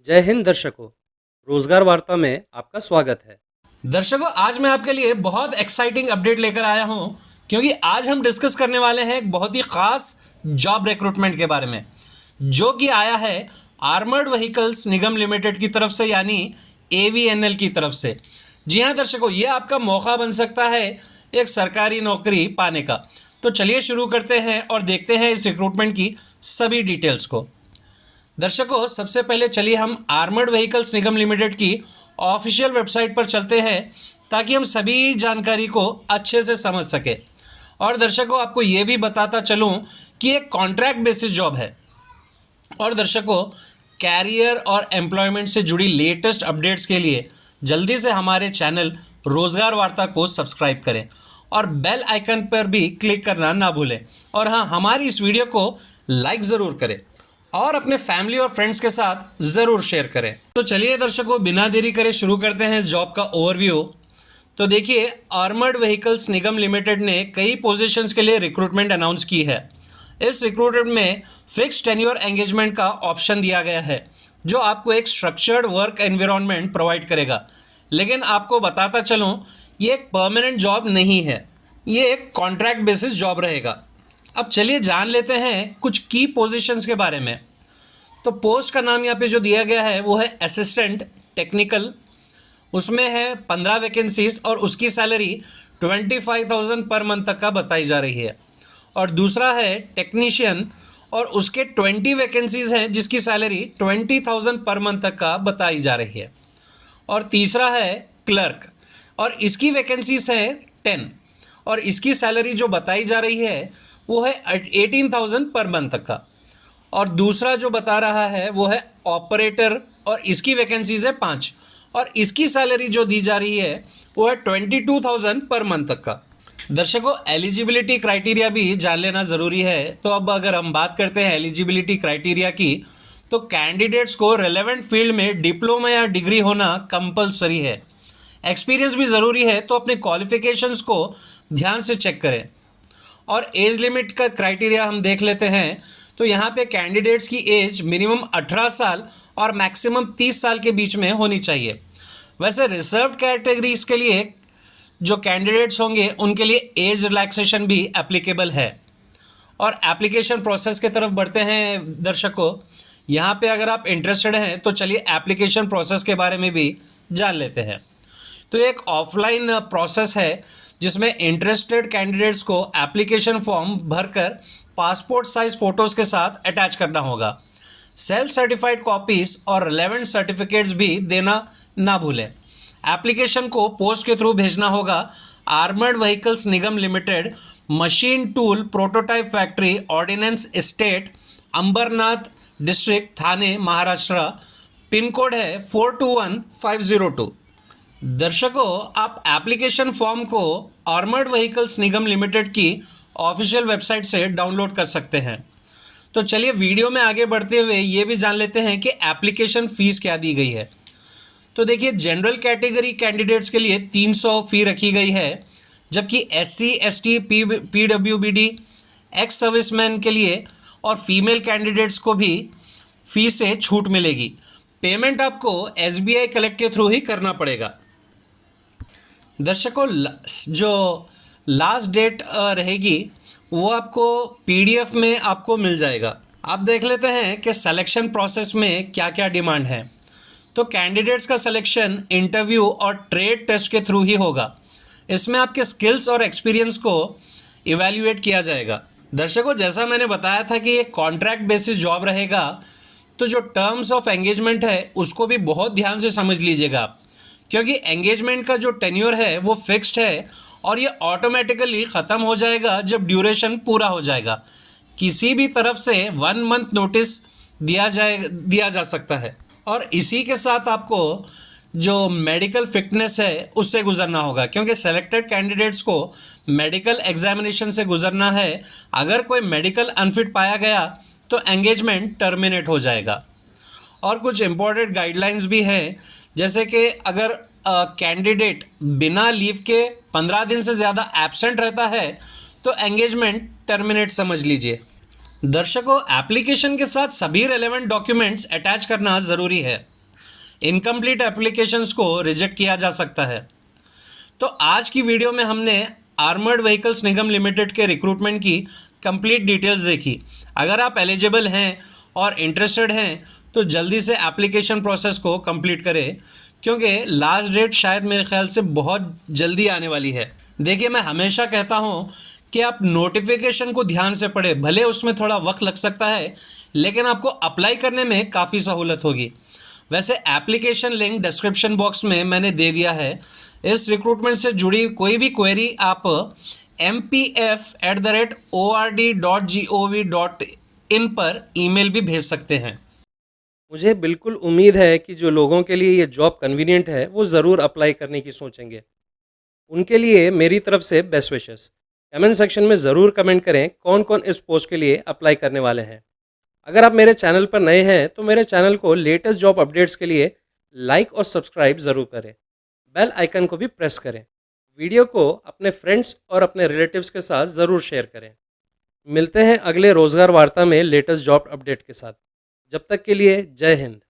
जय हिंद दर्शकों। रोजगार वार्ता में आपका स्वागत है। दर्शकों, आज मैं आपके लिए बहुत एक्साइटिंग अपडेट लेकर आया हूं, क्योंकि आज हम डिस्कस करने वाले हैं एक बहुत ही खास जॉब रिक्रूटमेंट के बारे में, जो कि आया है आर्मर्ड व्हीकल्स निगम लिमिटेड की तरफ से, यानी एवीएनएल की तरफ से। जी हाँ दर्शकों, ये आपका मौका बन सकता है एक सरकारी नौकरी पाने का। तो चलिए शुरू करते हैं और देखते हैं इस रिक्रूटमेंट की सभी डिटेल्स को। दर्शकों, सबसे पहले चलिए हम आर्मर्ड व्हीकल्स निगम लिमिटेड की ऑफिशियल वेबसाइट पर चलते हैं, ताकि हम सभी जानकारी को अच्छे से समझ सके। और दर्शकों, आपको ये भी बताता चलूं कि एक कॉन्ट्रैक्ट बेसिस जॉब है। और दर्शकों, कैरियर और एम्प्लॉयमेंट से जुड़ी लेटेस्ट अपडेट्स के लिए जल्दी से हमारे चैनल रोजगार वार्ता को सब्सक्राइब करें और बेल आइकन पर भी क्लिक करना ना भूलें। और हाँ, हमारी इस वीडियो को लाइक ज़रूर करें और अपने फैमिली और फ्रेंड्स के साथ ज़रूर शेयर करें। तो चलिए दर्शकों, बिना देरी करे शुरू करते हैं इस जॉब का ओवरव्यू। तो देखिए, आर्मर्ड व्हीकल्स निगम लिमिटेड ने कई पोजीशंस के लिए रिक्रूटमेंट अनाउंस की है। इस रिक्रूटमेंट में फिक्स टेन्योर एंगेजमेंट का ऑप्शन दिया गया है, जो आपको एक स्ट्रक्चर्ड वर्क एनवायरनमेंट प्रोवाइड करेगा। लेकिन आपको बताता चलूँ, ये एक परमानेंट जॉब नहीं है, ये एक कॉन्ट्रैक्ट बेसिस जॉब रहेगा। अब चलिए जान लेते हैं कुछ की पोजीशंस के बारे में। तो पोस्ट का नाम यहाँ पे जो दिया गया है वो है असिस्टेंट टेक्निकल। उसमें है 15 वैकेंसीज और उसकी सैलरी 25,000 पर मंथ तक का बताई जा रही है। और दूसरा है टेक्नीशियन, और उसके 20 वैकेंसीज हैं जिसकी सैलरी 20,000 पर मंथ तक का बताई जा रही है। और तीसरा है क्लर्क, और इसकी वैकेंसीज है 10, और इसकी सैलरी जो बताई जा रही है वो है 18,000 पर मंथ तक का। और दूसरा जो बता रहा है वो है ऑपरेटर, और इसकी वैकेंसीज है 5, और इसकी सैलरी जो दी जा रही है वो है 22,000 पर मंथ तक का। दर्शकों, एलिजिबिलिटी क्राइटेरिया भी जान लेना ज़रूरी है। तो अब अगर हम बात करते हैं एलिजिबिलिटी क्राइटेरिया की, तो कैंडिडेट्स को रेलेवेंट फील्ड में डिप्लोमा या डिग्री होना कंपलसरी है। एक्सपीरियंस भी ज़रूरी है, तो अपने क्वालिफिकेशंस को ध्यान से चेक करें। और एज लिमिट का क्राइटेरिया हम देख लेते हैं। तो यहाँ पे कैंडिडेट्स की एज मिनिमम 18 साल और मैक्सिमम 30 साल के बीच में होनी चाहिए। वैसे रिजर्व कैटेगरीज के लिए जो कैंडिडेट्स होंगे उनके लिए एज रिलैक्सेशन भी एप्लीकेबल है। और एप्लीकेशन प्रोसेस की तरफ बढ़ते हैं दर्शकों। यहाँ पे अगर आप इंटरेस्टेड हैं तो चलिए एप्लीकेशन प्रोसेस के बारे में भी जान लेते हैं। तो एक ऑफलाइन प्रोसेस है, जिसमें इंटरेस्टेड कैंडिडेट्स को एप्लीकेशन फॉर्म भरकर पासपोर्ट साइज फ़ोटोज़ के साथ अटैच करना होगा। सेल्फ सर्टिफाइड कॉपीज़ और रिलेवेंट सर्टिफिकेट्स भी देना ना भूलें। एप्लीकेशन को पोस्ट के थ्रू भेजना होगा। Armoured vehicles Nigam limited, machine tool prototype factory, ordnance estate, Ambernath district, Thane, Maharashtra. Pin code है 421502। दर्शकों, आप एप्लीकेशन फॉर्म को आर्मर्ड व्हीकल्स निगम लिमिटेड की ऑफिशियल वेबसाइट से डाउनलोड कर सकते हैं। तो चलिए वीडियो में आगे बढ़ते हुए ये भी जान लेते हैं कि एप्लीकेशन फ़ीस क्या दी गई है। तो देखिए, जनरल कैटेगरी कैंडिडेट्स के लिए 300 फ़ी रखी गई है, जबकि SC ST PWBD ex serviceman के लिए और फीमेल कैंडिडेट्स को भी फ़ीस से छूट मिलेगी। पेमेंट आपको SBI कलेक्ट के थ्रू ही करना पड़ेगा। दर्शकों, जो लास्ट डेट रहेगी वो आपको PDF में आपको मिल जाएगा। आप देख लेते हैं कि सिलेक्शन प्रोसेस में क्या क्या डिमांड है। तो कैंडिडेट्स का सिलेक्शन इंटरव्यू और ट्रेड टेस्ट के थ्रू ही होगा। इसमें आपके स्किल्स और एक्सपीरियंस को इवैल्यूएट किया जाएगा। दर्शकों, जैसा मैंने बताया था कि ये कॉन्ट्रैक्ट बेसिस जॉब रहेगा, तो जो टर्म्स ऑफ एंगेजमेंट है उसको भी बहुत ध्यान से समझ लीजिएगा आप, क्योंकि एंगेजमेंट का जो टेन्योर है वो फिक्स्ड है, और ये ऑटोमेटिकली ख़त्म हो जाएगा जब ड्यूरेशन पूरा हो जाएगा। किसी भी तरफ से 1 मंथ नोटिस दिया जा सकता है। और इसी के साथ आपको जो मेडिकल फिटनेस है उससे गुजरना होगा, क्योंकि सेलेक्टेड कैंडिडेट्स को मेडिकल एग्जामिनेशन से गुजरना है। अगर कोई मेडिकल अनफिट पाया गया तो एंगेजमेंट टर्मिनेट हो जाएगा। और कुछ इम्पोर्टेंट गाइडलाइंस भी हैं, जैसे कि अगर कैंडिडेट बिना लीव के 15 दिन से ज़्यादा एब्सेंट रहता है तो एंगेजमेंट टर्मिनेट समझ लीजिए। दर्शकों, एप्लीकेशन के साथ सभी रेलेवेंट डॉक्यूमेंट्स अटैच करना ज़रूरी है। इनकम्प्लीट एप्लीकेशंस को रिजेक्ट किया जा सकता है। तो आज की वीडियो में हमने आर्मर्ड व्हीकल्स निगम लिमिटेड के रिक्रूटमेंट की कंप्लीट डिटेल्स देखी। अगर आप एलिजिबल हैं और इंटरेस्टेड हैं तो जल्दी से एप्लीकेशन प्रोसेस को कंप्लीट करें, क्योंकि लास्ट डेट शायद मेरे ख्याल से बहुत जल्दी आने वाली है। देखिए, मैं हमेशा कहता हूँ कि आप नोटिफिकेशन को ध्यान से पढ़ें, भले उसमें थोड़ा वक्त लग सकता है लेकिन आपको अप्लाई करने में काफ़ी सहूलत होगी। वैसे एप्लीकेशन लिंक डिस्क्रिप्शन बॉक्स में मैंने दे दिया है। इस रिक्रूटमेंट से जुड़ी कोई भी क्वेरी आप mpf@ord.gov.in पर ईमेल भी भेज सकते हैं। मुझे बिल्कुल उम्मीद है कि जो लोगों के लिए ये जॉब कन्वीनियंट है वो ज़रूर अप्लाई करने की सोचेंगे। उनके लिए मेरी तरफ से बेस्ट विशेस। कमेंट सेक्शन में ज़रूर कमेंट करें कौन कौन इस पोस्ट के लिए अप्लाई करने वाले हैं। अगर आप मेरे चैनल पर नए हैं तो मेरे चैनल को लेटेस्ट जॉब अपडेट्स के लिए लाइक और सब्सक्राइब ज़रूर करें। बेल आइकन को भी प्रेस करें। वीडियो को अपने फ्रेंड्स और अपने रिलेटिव्स के साथ ज़रूर शेयर करें। मिलते हैं अगले रोज़गार वार्ता में लेटेस्ट जॉब अपडेट के साथ। जब तक के लिए जय हिंद।